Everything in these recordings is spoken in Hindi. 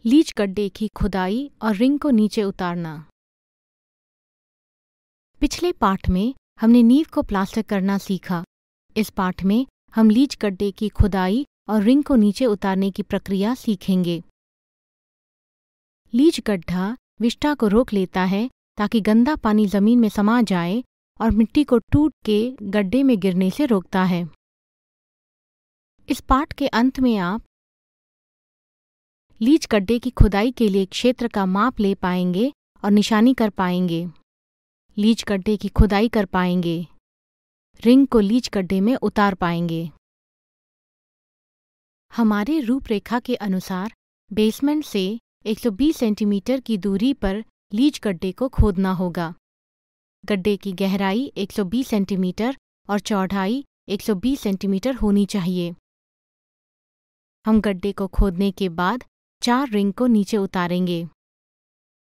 लीच गड्ढे की खुदाई और रिंग को नीचे उतारना। पिछले पाठ में हमने नींव को प्लास्टर करना सीखा। इस पाठ में हम लीच गड्ढे की खुदाई और रिंग को नीचे उतारने की प्रक्रिया सीखेंगे। लीच गड्ढा विष्ठा को रोक लेता है ताकि गंदा पानी जमीन में समा जाए और मिट्टी को टूट के गड्ढे में गिरने से रोकता है। इस पाठ के अंत में आप लीच गड्ढे की खुदाई के लिए क्षेत्र का माप ले पाएंगे और निशानी कर पाएंगे। लीच गड्ढे की खुदाई कर पाएंगे। रिंग को लीच गड्ढे में उतार पाएंगे। हमारे रूपरेखा के अनुसार बेसमेंट से 120 सेंटीमीटर की दूरी पर लीच गड्ढे को खोदना होगा। गड्ढे की गहराई 120 सेंटीमीटर और चौड़ाई 120 सेंटीमीटर होनी चाहिए। हम गड्ढे को खोदने के बाद 4 रिंग को नीचे उतारेंगे।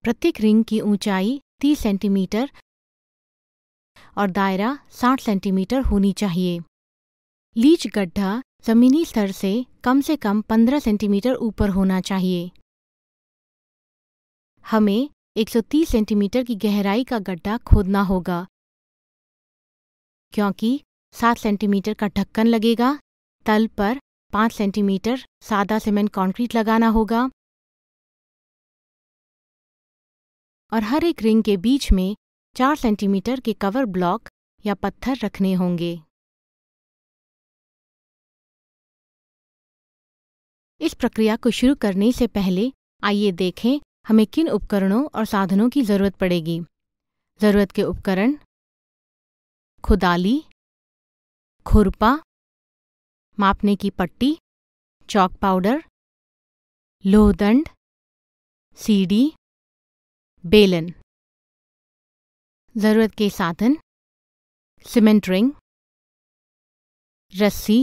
प्रत्येक रिंग की ऊंचाई 30 सेंटीमीटर और दायरा 60 सेंटीमीटर होनी चाहिए। लीच गड्ढा जमीनी स्तर से कम 15 सेंटीमीटर ऊपर होना चाहिए। हमें 130 सेंटीमीटर की गहराई का गड्ढा खोदना होगा, क्योंकि 7 सेंटीमीटर का ढक्कन लगेगा। तल पर 5 सेंटीमीटर सादा सीमेंट कंक्रीट लगाना होगा और हर एक रिंग के बीच में 4 सेंटीमीटर के कवर ब्लॉक या पत्थर रखने होंगे। इस प्रक्रिया को शुरू करने से पहले आइए देखें हमें किन उपकरणों और साधनों की जरूरत पड़ेगी। जरूरत के उपकरण: खुदाली, खुरपा, मापने की पट्टी, चॉक पाउडर, लोहदंड, सीढ़ी, बेलन। जरूरत के साधन: सीमेंट रिंग, रस्सी,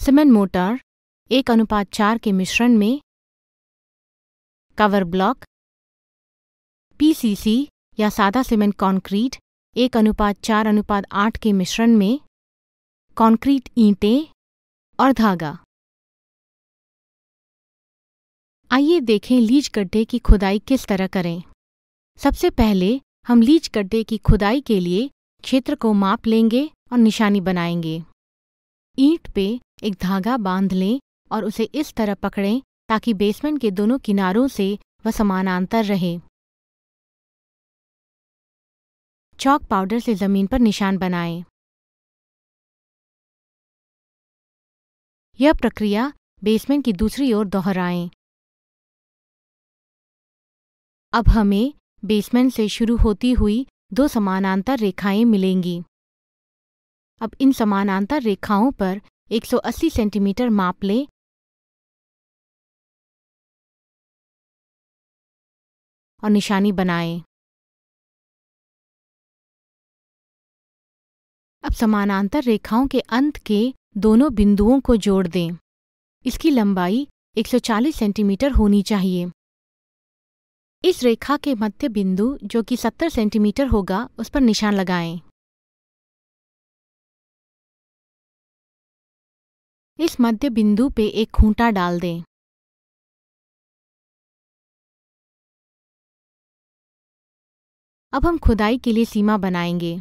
सीमेंट मोटर 1:4 के मिश्रण में, कवर ब्लॉक, पीसीसी या सादा सीमेंट कंक्रीट 1:4:8 के मिश्रण में, कंक्रीट ईंटें और धागा। आइए देखें लीच गड्ढे की खुदाई किस तरह करें। सबसे पहले हम लीच गड्ढे की खुदाई के लिए क्षेत्र को माप लेंगे और निशानी बनाएंगे। ईंट पे एक धागा बांध लें और उसे इस तरह पकड़ें ताकि बेसमेंट के दोनों किनारों से वह समानांतर रहे। चॉक पाउडर से जमीन पर निशान बनाएं। यह प्रक्रिया बेसमेंट की दूसरी ओर दोहराएं। अब हमें बेसमेंट से शुरू होती हुई 2 समानांतर रेखाएं मिलेंगी। अब इन समानांतर रेखाओं पर 180 सेंटीमीटर माप लें और निशानी बनाएं। अब समानांतर रेखाओं के अंत के दोनों बिंदुओं को जोड़ दें। इसकी लंबाई 140 सेंटीमीटर होनी चाहिए। इस रेखा के मध्य बिंदु जो कि 70 सेंटीमीटर होगा उस पर निशान लगाएं। इस मध्य बिंदु पे एक खूंटा डाल दें। अब हम खुदाई के लिए सीमा बनाएंगे।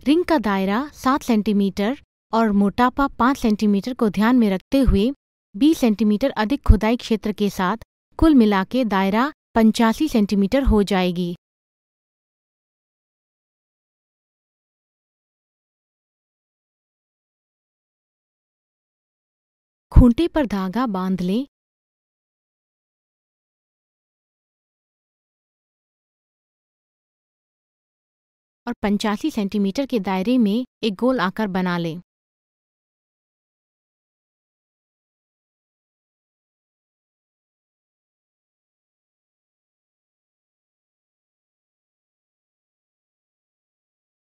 रिंग का दायरा 7 सेंटीमीटर और मोटापा 5 सेंटीमीटर को ध्यान में रखते हुए 20 सेंटीमीटर अधिक खुदाई क्षेत्र के साथ कुल मिलाके दायरा 85 सेंटीमीटर हो जाएगी। खूंटे पर धागा बांध लें और 85 सेंटीमीटर के दायरे में एक गोल आकार बना लें।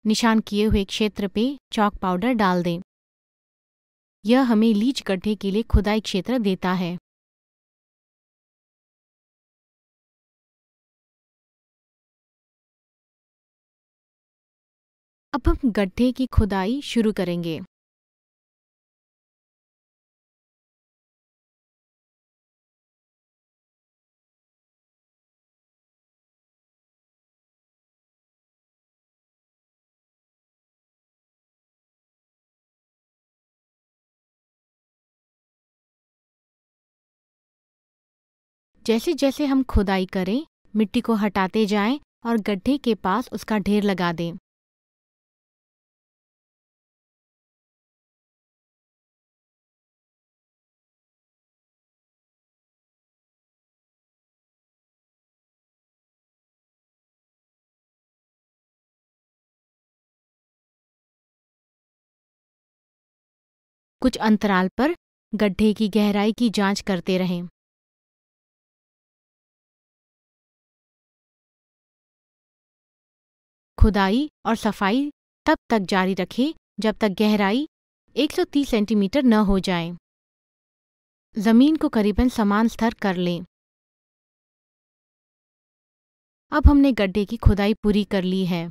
निशान किए हुए क्षेत्र पे चॉक पाउडर डाल दें। यह हमें लीच गड्ढे के लिए खुदाई क्षेत्र देता है। अब हम गड्ढे की खुदाई शुरू करेंगे। जैसे जैसे हम खुदाई करें, मिट्टी को हटाते जाएं और गड्ढे के पास उसका ढेर लगा दें। कुछ अंतराल पर गड्ढे की गहराई की जांच करते रहें। खुदाई और सफाई तब तक जारी रखें जब तक गहराई 130 सेंटीमीटर न हो जाए। जमीन को करीबन समान स्तर कर लें। अब हमने गड्ढे की खुदाई पूरी कर ली है।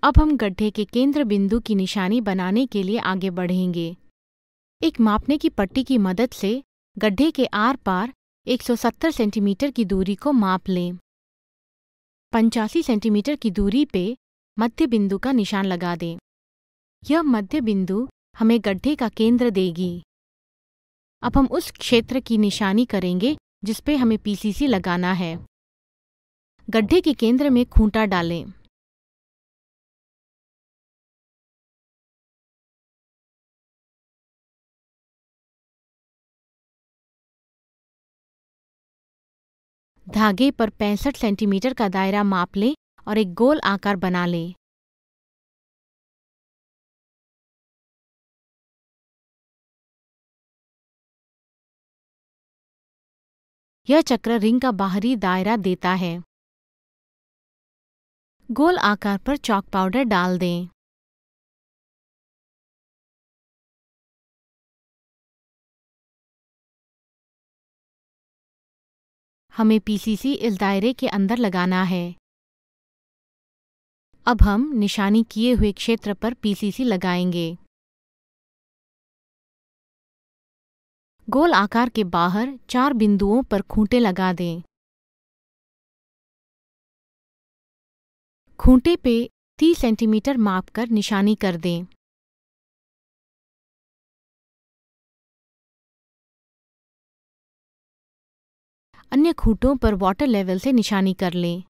अब हम गड्ढे के केंद्र बिंदु की निशानी बनाने के लिए आगे बढ़ेंगे। एक मापने की पट्टी की मदद से गड्ढे के आर पार 170 सेंटीमीटर की दूरी को माप लें। 85 सेंटीमीटर की दूरी पे मध्य बिंदु का निशान लगा दें। यह मध्य बिंदु हमें गड्ढे का केंद्र देगी। अब हम उस क्षेत्र की निशानी करेंगे जिस पे हमें पीसीसी लगाना है। गड्ढे के केंद्र में खूंटा डालें। धागे पर 65 सेंटीमीटर का दायरा माप लें और एक गोल आकार बना लें। यह चक्र रिंग का बाहरी दायरा देता है। गोल आकार पर चॉक पाउडर डाल दें। हमें पीसीसी इस दायरे के अंदर लगाना है। अब हम निशानी किए हुए क्षेत्र पर पीसीसी लगाएंगे। गोल आकार के बाहर 4 बिंदुओं पर खूंटे लगा दें। खूंटे पे 30 सेंटीमीटर मापकर निशानी कर दें। अन्य खूंटों पर वाटर लेवल से निशानी कर लें।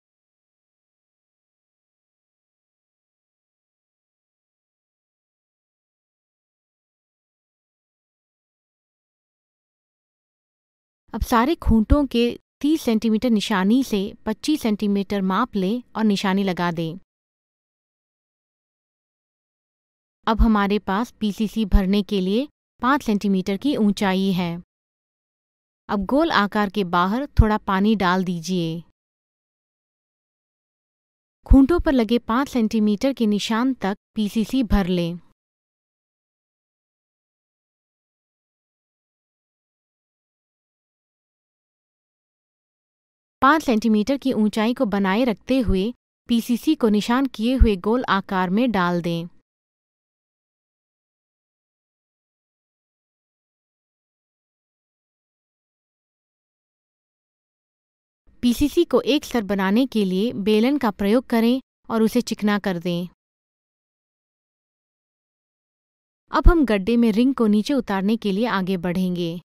अब सारे खूंटों के 30 सेंटीमीटर निशानी से 25 सेंटीमीटर माप लें और निशानी लगा दें। अब हमारे पास पीसीसी भरने के लिए 5 सेंटीमीटर की ऊंचाई है। अब गोल आकार के बाहर थोड़ा पानी डाल दीजिए। खूंटों पर लगे 5 सेंटीमीटर के निशान तक पीसीसी भर लें। पाँच सेंटीमीटर की ऊंचाई को बनाए रखते हुए पीसीसी को निशान किए हुए गोल आकार में डाल दें। पीसीसी को एक स्तर बनाने के लिए बेलन का प्रयोग करें और उसे चिकना कर दें। अब हम गड्ढे में रिंग को नीचे उतारने के लिए आगे बढ़ेंगे।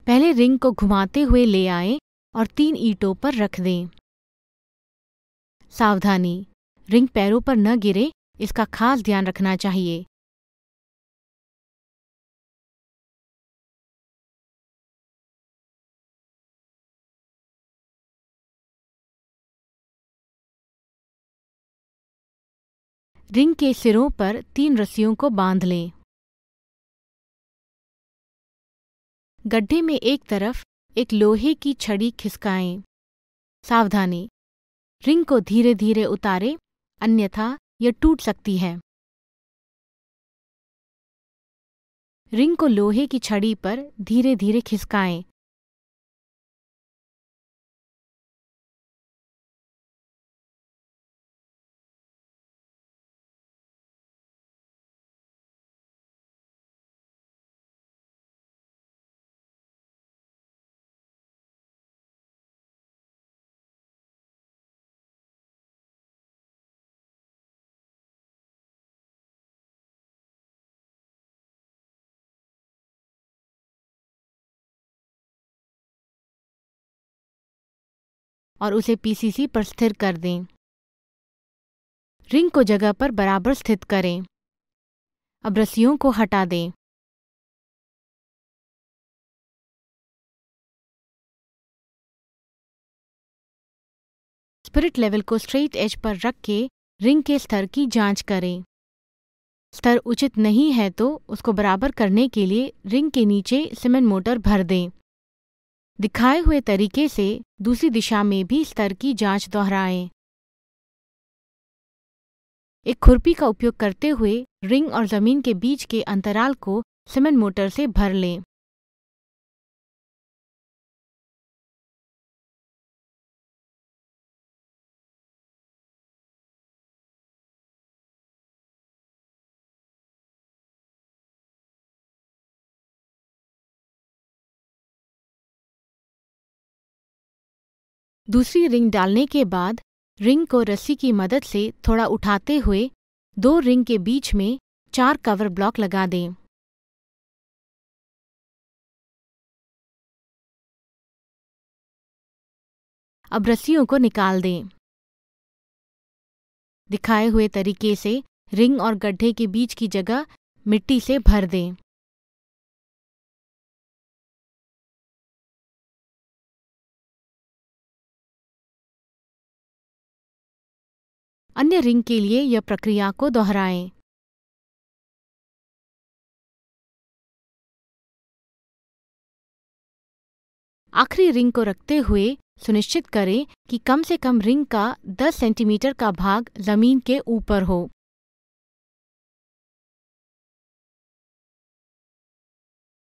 पहले रिंग को घुमाते हुए ले आएं और 3 ईंटों पर रख दें। सावधानी, रिंग पैरों पर न गिरे, इसका खास ध्यान रखना चाहिए। रिंग के सिरों पर 3 रस्सियों को बांध लें। गड्ढे में एक तरफ एक लोहे की छड़ी खिसकाएं। सावधानी, रिंग को धीरे धीरे उतारें, अन्यथा यह टूट सकती है। रिंग को लोहे की छड़ी पर धीरे धीरे खिसकाएं। और उसे पीसीसी पर स्थिर कर दें। रिंग को जगह पर बराबर स्थित करें। अब रस्सियों को हटा दें। स्पिरिट लेवल को स्ट्रेट एज पर रख के रिंग के स्तर की जांच करें। स्तर उचित नहीं है तो उसको बराबर करने के लिए रिंग के नीचे सीमेंट मोटर भर दें। दिखाए हुए तरीके से दूसरी दिशा में भी स्तर की जांच दोहराएं। एक खुरपी का उपयोग करते हुए रिंग और जमीन के बीच के अंतराल को सीमेंट मोटर से भर लें। दूसरी रिंग डालने के बाद रिंग को रस्सी की मदद से थोड़ा उठाते हुए 2 रिंग के बीच में 4 कवर ब्लॉक लगा दें। अब रस्सियों को निकाल दें। दिखाए हुए तरीके से रिंग और गड्ढे के बीच की जगह मिट्टी से भर दें। अन्य रिंग के लिए यह प्रक्रिया को दोहराएं। आखिरी रिंग को रखते हुए सुनिश्चित करें कि कम से कम रिंग का 10 सेंटीमीटर का भाग जमीन के ऊपर हो।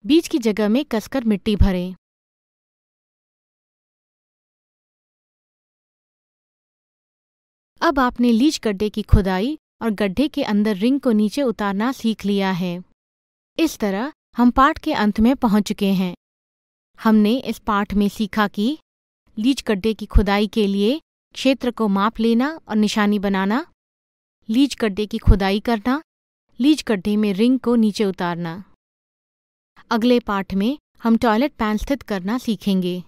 बीच की जगह में कसकर मिट्टी भरें। अब आपने लीच गड्ढे की खुदाई और गड्ढे के अंदर रिंग को नीचे उतारना सीख लिया है। इस तरह हम पाठ के अंत में पहुंच चुके हैं। हमने इस पाठ में सीखा कि लीच गड्ढे की खुदाई के लिए क्षेत्र को माप लेना और निशानी बनाना, लीच गड्ढे की खुदाई करना, लीच गड्ढे में रिंग को नीचे उतारना। अगले पाठ में हम टॉयलेट पैन स्थित करना सीखेंगे।